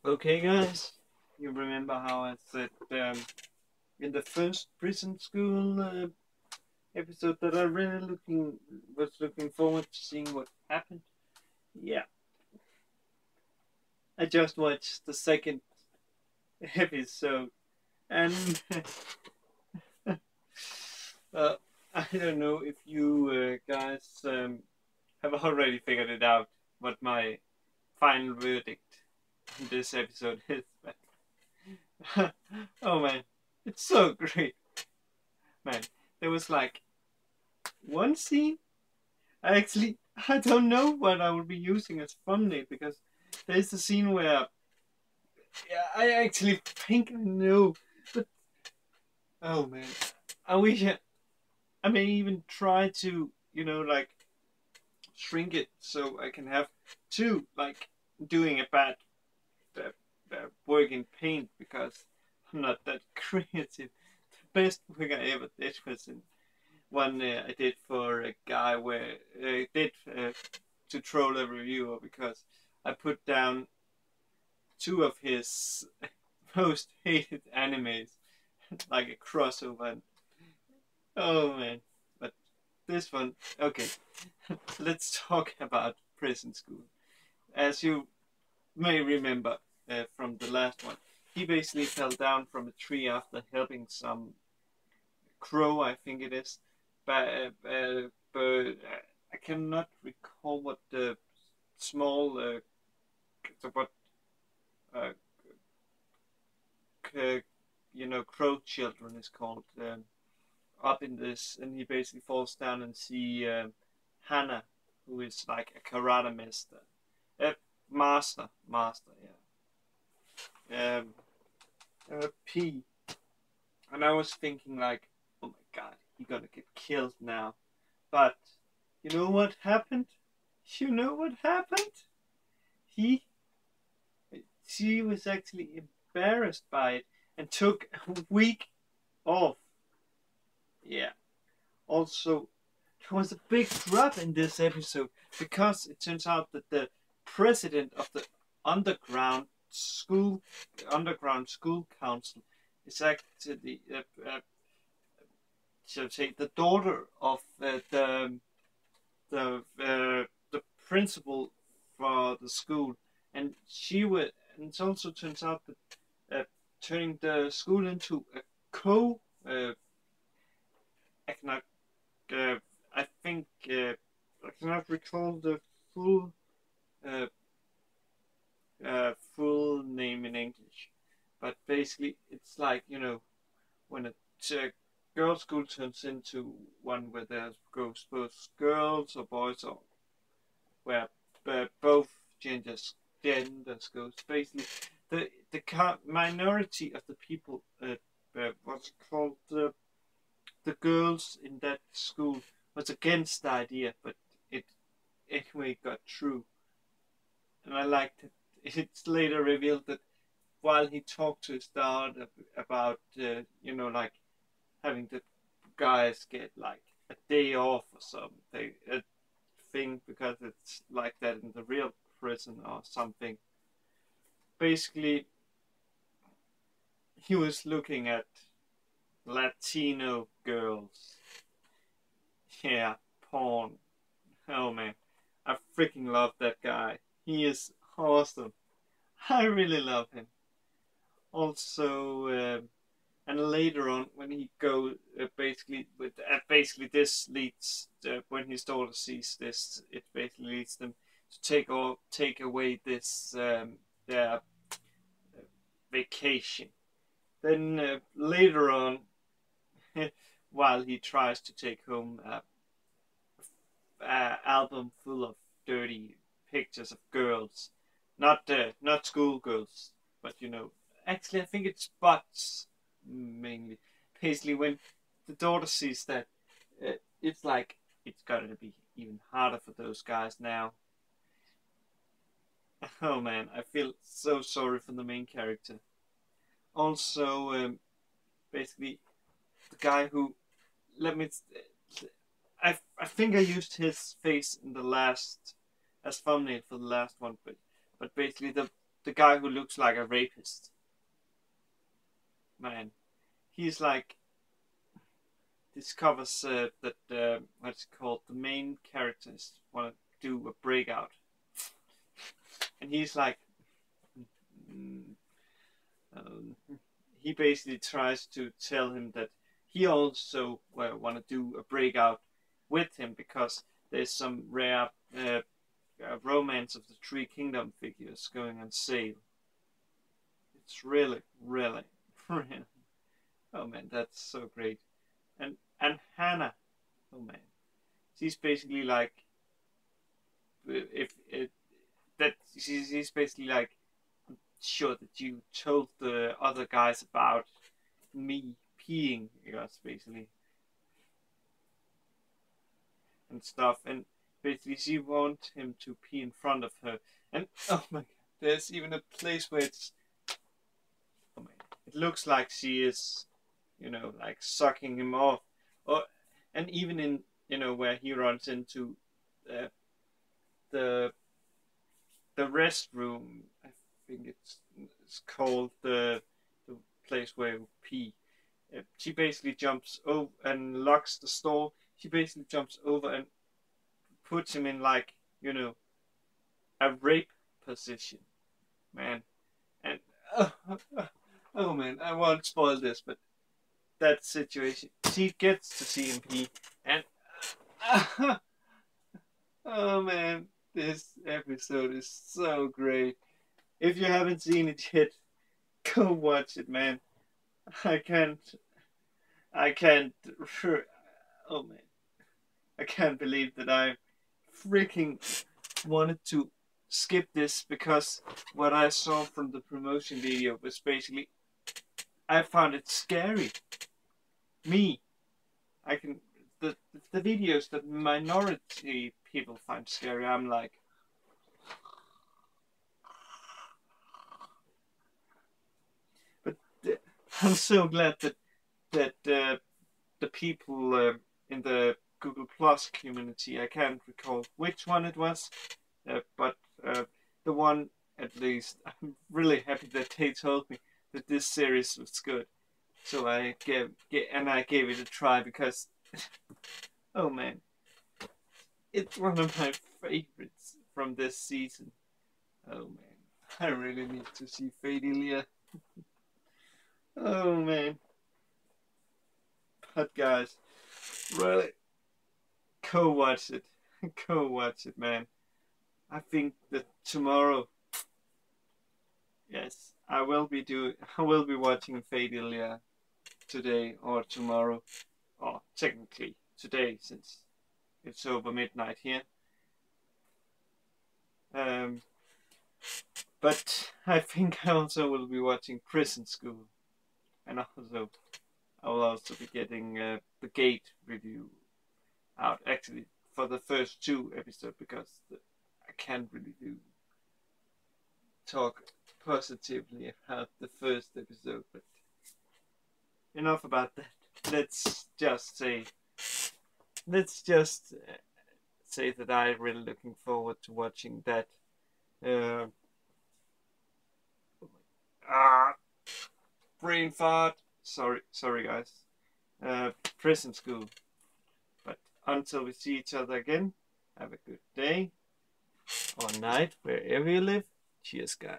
Okay, guys, you remember how I said in the first prison school episode that I really was looking forward to seeing what happened? Yeah, I just watched the second episode, and uh, I don't know if you guys have already figured it out what my final verdict on this episode is. Oh man, it's so great, man. There was like one scene. I don't know what I will be using as thumbnail because there's a scene where yeah, I actually think I know, but oh man, I wish I may even try to like shrink it so I can have two like doing a bad uh, work in paint because I'm not that creative. The best work I ever did was in one I did for a guy where I did to troll a reviewer because I put down two of his most hated animes like a crossover. And, oh man, but this one, okay. Let's talk about prison school. As you may remember from the last one, he basically fell down from a tree after helping some crow, I think it is, but I cannot recall what the small what uh, crow children is called up in this, and he basically falls down and see Hannah, who is like a karate master, uh, master, yeah, P. And I was thinking like, oh my god, he gonna get killed now. But you know what happened? You know what happened? He she was actually embarrassed by it and took a week off. Yeah. Also, there was a big drop in this episode because it turns out that the president of the underground school underground school council is actually shall I say the daughter of the principal for the school, and she would. And it also turns out that turning the school into a co. I cannot. I think I cannot recall the full uh, full name in English, but basically it's like when a girls' school turns into one where there goes both girls or boys or where both genders goes. Basically, the minority of the people, what's called the girls in that school, was against the idea, but it anyway got through. And I liked it. It's later revealed that while he talked to his dad about, like having the guys get like a day off or something, a thing because it's like that in the real prison or something. Basically, he was looking at Latino girls. Yeah, porn. Oh man, I freaking love that guy. He is awesome. I really love him. Also, and later on, when he goes, basically this leads when his daughter sees this, it basically leads them to take away this their vacation. Then later on, while he tries to take home a album full of dirty pictures of girls, not schoolgirls, but actually I think it's butts mainly. Basically, when the daughter sees that, it's like it's gotta be even harder for those guys now. Oh man, I feel so sorry for the main character. Also, basically, the guy who let me. I think I used his face in the last as thumbnail for the last one, but basically the guy who looks like a rapist. Man, he's like discovers that what's it called, the main characters want to do a breakout, and he's like, mm, um, he basically tries to tell him that he also want to do a breakout with him because there's some rare Romance of the Three Kingdom figures going on sale. It's really, really, really. Oh man, that's so great. And Hannah, oh man, she's basically like, if it that she's basically like, I'm sure that you told the other guys about me peeing, yes, basically, and stuff, and basically she wants him to pee in front of her, and oh my god, there's even a place where it's, oh man, it looks like she is, like sucking him off, or, and even in, where he runs into uh, the restroom, I think it's called the place where you pee. She basically jumps over and locks the store. She basically jumps over and puts him in, like, a rape position, man. And oh man, I won't spoil this, but that situation, she gets to see him pee, and oh man, this episode is so great. If you haven't seen it yet, go watch it, man. I can't, oh man, I can't believe that I freaking wanted to skip this, because what I saw from the promotion video was basically, I found it scary. Me, I can, the videos that minority people find scary, I'm like, but I'm so glad that the people in the Google Plus community, I can't recall which one it was, but the one, at least, I'm really happy that they told me that this series was good. So I gave it a try, because oh man, it's one of my favorites from this season. Oh man, I really need to see Fadelia. Oh man, but guys, really, go watch it. Go watch it, man. I think that tomorrow, yes, I will be watching Fadelia today or tomorrow, or technically today, since it's over midnight here. But I think I also will be watching Prison School, and also I will also be getting the Gate review out, actually, for the first 2 episodes, because I can't really talk positively about the first episode. But enough about that. Let's just say that I'm really looking forward to watching that. Brain fart. Sorry guys. Prison School. But until we see each other again, have a good day or night wherever you live. Cheers, guy.